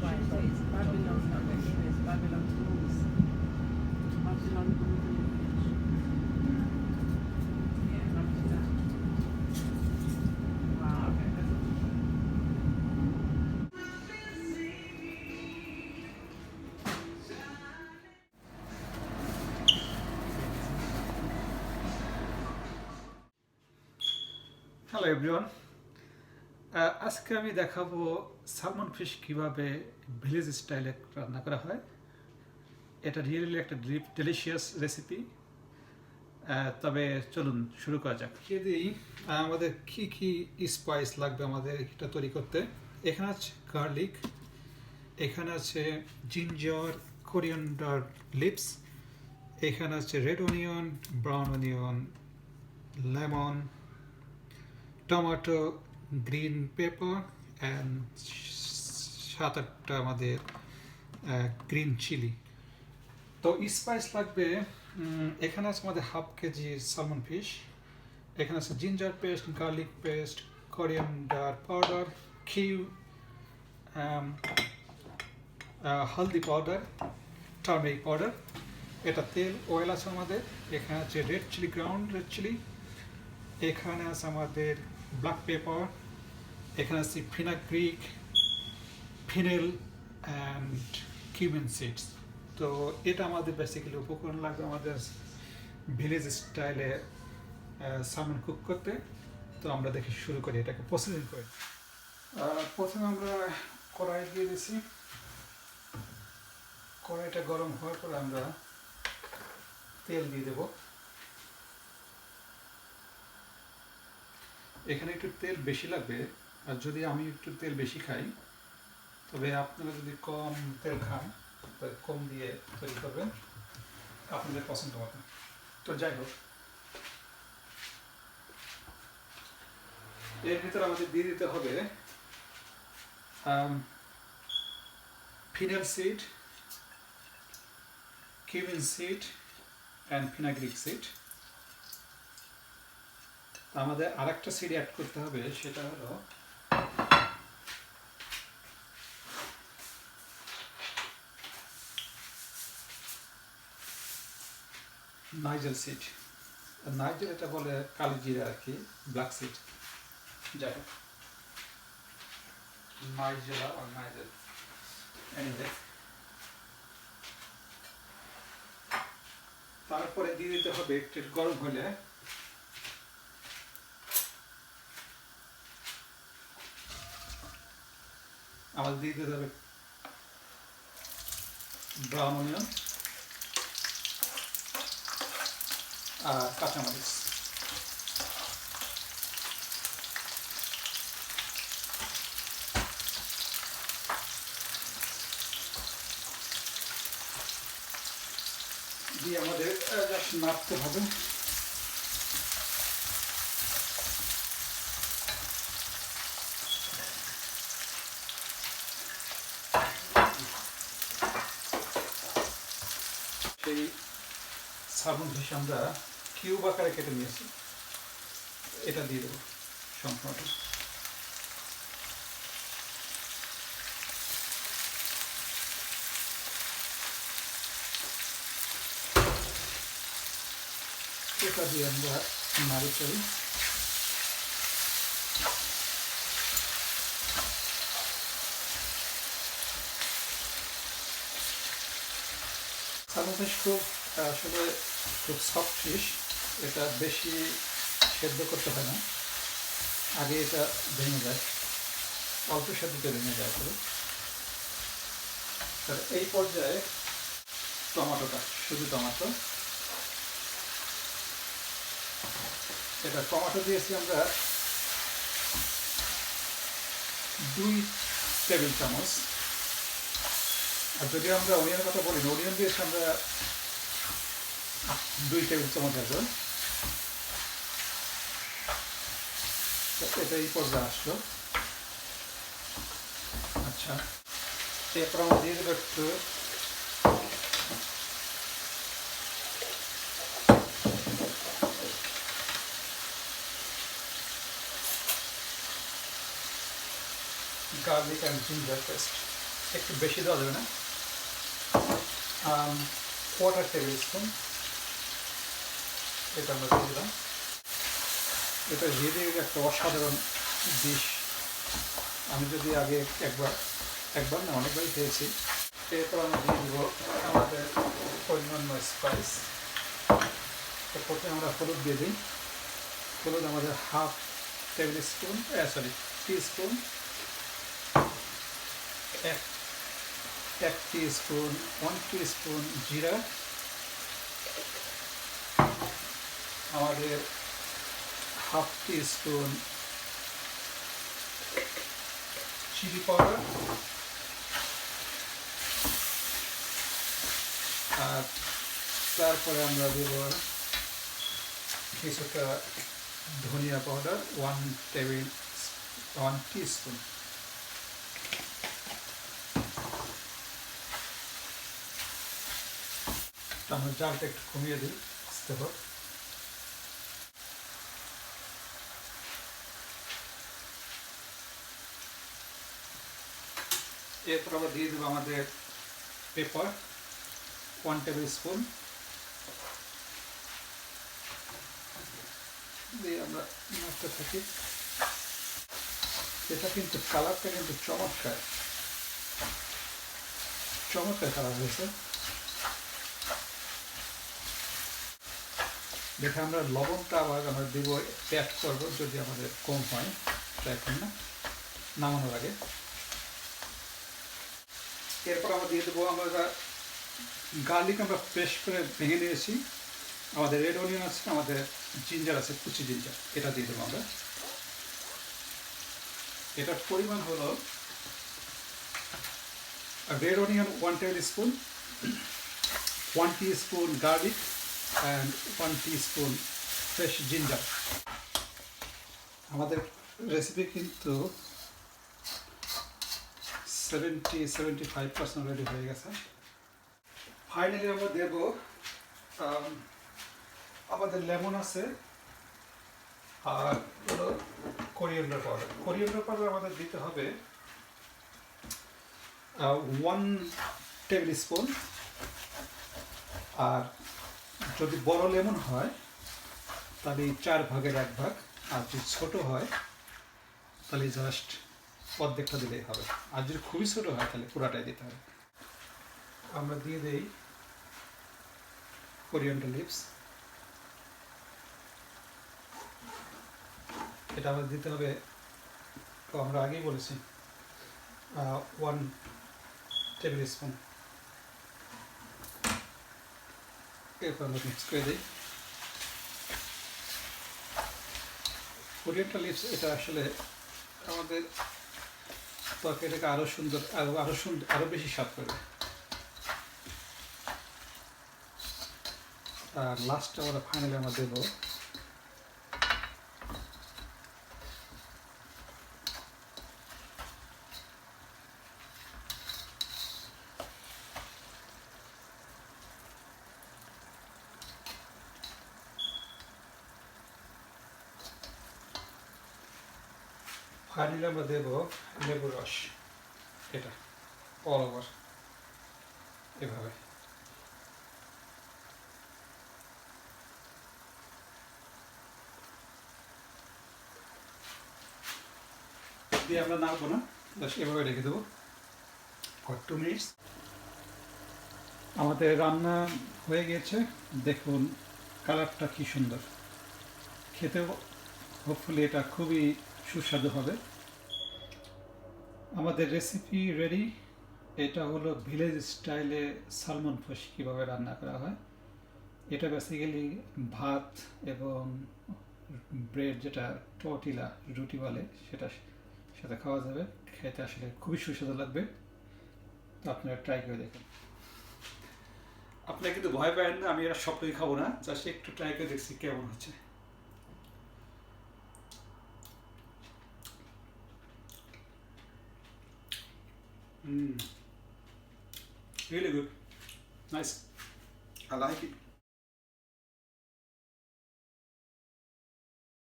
Why? So it's Babylon, not the name is Babylon Grooves. Babylon Grooves in the village. Yeah, not to that. Wow. Okay. Hello everyone, আজকে আমি দেখাবো salmon fish কিভাবে village স্টাইলে রান্না করা হয়। এটা রিয়েলি একটা ডেলিশিয়াস রেসিপি। তবে চলুন শুরু করা যাক। যদি আমাদের কি কি স্পাইস লাগবে আমাদের এটা তৈরি করতে, এখানে আছে গার্লিক, এখানে আছে জিঞ্জার, কোরিয়ান্ডার লিভস, এখানে আছে red onion, brown onion, lemon, tomato, green pepper and 7-8টা আমাদের গ্রিন চিলি। তো স্পাইস লাগবে, এখানে আছে আমাদের হাফ কেজি সালমন ফিশ, এখানে আছে ginger paste, garlic paste, coriander powder, কিউ, হলদি পাউডার, টার্মেরিক পাউডার, এটা তেল, অয়েল আছে আমাদের, এখানে আছে red chilli, ground red chilli, এখানে আছে আমাদের ব্ল্যাক পেপার, এখানে আছে fenugreek, fennel and cumin seeds. তো এটা আমাদের বেসিক্যালি উপকরণ লাগবে আমাদের ভিলেজ স্টাইলে সালমন কুক করতে। তো আমরা দেখি শুরু করি এটাকে প্রসেসিং করে। প্রথমে আমরা কড়াই দিয়ে দিছি, কড়াইটা গরম হওয়ার পর আমরা তেল দিয়ে দেব। এখানে একটু তেল বেশি লাগবে, আর যদি আমি একটু তেল বেশি খাই, তবে আপনারা যদি কম তেল খান তবে কম দিয়ে তৈরি করবেন আপনাদের পছন্দ মতো। তো যাই হোক, এর ভিতরে আমাদের দিয়ে দিতে হবে fennel seed, cumin seed and fenugreek seed. আমাদের আরেকটা সিড অ্যাড করতে হবে, সেটা হলো নাইজেল সিড। নাইজেল এটা বলে কালি জিরা আর কি, ব্ল্যাক সিড। যাই হোক, নাইজেলা আর নাইজেল, এনিওয়ে। তারপরে দিয়ে দিতে হবে, একটু গরম হলে আমাদের দিয়ে দিতে হবে ব্রাউন অনিয়ন আর কাঁচামরিচ। দিয়ে আমাদের জাস্ট নাড়তে হবে। সেই সালমন ফিশ আমরা কিউব আকারে কেটে নিয়েছি, এটা দিয়ে দেবো সম্পূর্ণ। এটা দিয়ে আমরা নাড়ি চাই। সালমন ফিশ আসলে খুব সফট ফিশ, এটা বেশি সেদ্ধ করতে হয় না, আগে এটা ভেঙে যায়, অল্প সেদ্ধতে ভেঙে যায় আসলে। এই পর্যায়ে টমেটোটা, শুধু টমেটো, এটা টমেটো দিয়েছি আমরা 2 টেবিল চামচ। আর যদি আমরা অনিয়নের কথা বলি, অনিয়ন দিয়েছি আমরা 2 টেবিল চামচ আছে। এটা এই পর্যায়ে আসলো। আচ্ছা, এরপর আমরা দিয়ে দেবো একটু garlic and ginger paste, একটু বেশি দেওয়া যাবে না, কোয়ার্টার টেবিল স্পুন এটা আমরা দিয়ে দিলাম। এটা রিয়েলি একটা অসাধারণ ডিশ। আমি যদি আগে একবার না অনেকবারই খেয়েছি। এরপর আমরা দিয়ে দেবো আমাদের অন্যান্য স্পাইস। তো প্রথমে আমরা হলুদ দিয়ে দিই। হলুদ আমাদের হাফ টেবিল স্পুন টি স্পুন, এক টি স্পুন, 1 টি স্পুন জিরা, আমাদের হাফ টি স্পুন চিলি পাউডার, আর তারপরে আমরা দেব কিছুটা ধনিয়া পাউডার 1 টি স্পুন। আমরা জালটা একটু কমিয়ে দিই আস্তে হোক। এরপর আমরা দিয়ে দেবো আমাদের পেপার 1 টেবিল স্পুন দিয়ে আমরা নাড়তে থাকি। এটা কিন্তু কালারটা কিন্তু চমৎকার কালার হয়েছে। দেখে আমরা লবণটা আবার আমরা দেবো, অ্যাড করবো যদি আমাদের কম হয়, তা এখন না, নামানোর আগে। এরপর আমরা দিয়ে দেবো আমরা গার্লিক আমরা পেস্ট করে ভেঙে নিয়েছি, আমাদের রেড অনিয়ন আছে, আমাদের জিঞ্জার আছে, কুচি জিঞ্জার, এটা দিয়ে দেবো আমরা। এটার পরিমাণ হলো red onion 1 table spoon, 1 T spoon garlic and 1 teaspoon fresh ginger। আমাদের রেসিপি কিন্তু 70-75% রেডি হয়ে গেছে। ফাইনালি আমরা দেব আমাদের লেমন আছে, আর হলো কোরিয়ান্ডার পাউডার আমাদের দিতে হবে 1 টেবিল স্পুন। আর যদি বড় লেমন হয় তাহলে 4 ভাগের 1 ভাগ, আর যদি ছোট হয় তাহলে জাস্ট অর্ধেকটা দিলেই হবে, আর যদি খুবই ছোট হয় তাহলে পুরাটাই দিতে হবে। আমরা দিয়ে দেই কোরিয়ান্ডার লিভস, এটা আমাদের দিতে হবে, তো আমরা আগেই বলেছি 1 টেবিল স্পুন। এরপর আমরা মিক্স করে দিই। কোরিয়ান্ডার লিভস এটা আসলে আমাদের তরকারিটাকে আরো সুন্দর, আরো বেশি স্বাদ করবে। আর লাস্টে আমরা ফাইনালি আমরা দেবো আমরা দেব লেবুর রস, এটা অল ওভার এভাবে। দিয়ে আমরা নাড়বো না, এভাবে রেখে দেবো ফর 2 মিনিটস। আমাদের রান্না হয়ে গেছে, দেখুন কালারটা কি সুন্দর, খেতেও হোপফুলি এটা খুবই সুস্বাদু হবে। আমাদের রেসিপি রেডি। এটা হলো ভিলেজ স্টাইলে সালমন ফিশ কীভাবে রান্না করা হয়। এটা বেসিক্যালি ভাত এবং ব্রেড, যেটা টর্টিলা রুটি বলে, সেটা সাথে খাওয়া যাবে। খেতে আসলে খুবই সুস্বাদু লাগবে, তো আপনারা ট্রাই করে দেখুন। আপনারা কিন্তু ভয় পাবেন না, আমি এটা সবটাই খাবো না, জাস্ট একটু ট্রাই করে দেখছি কেমন হচ্ছে। Really good, nice, I like it.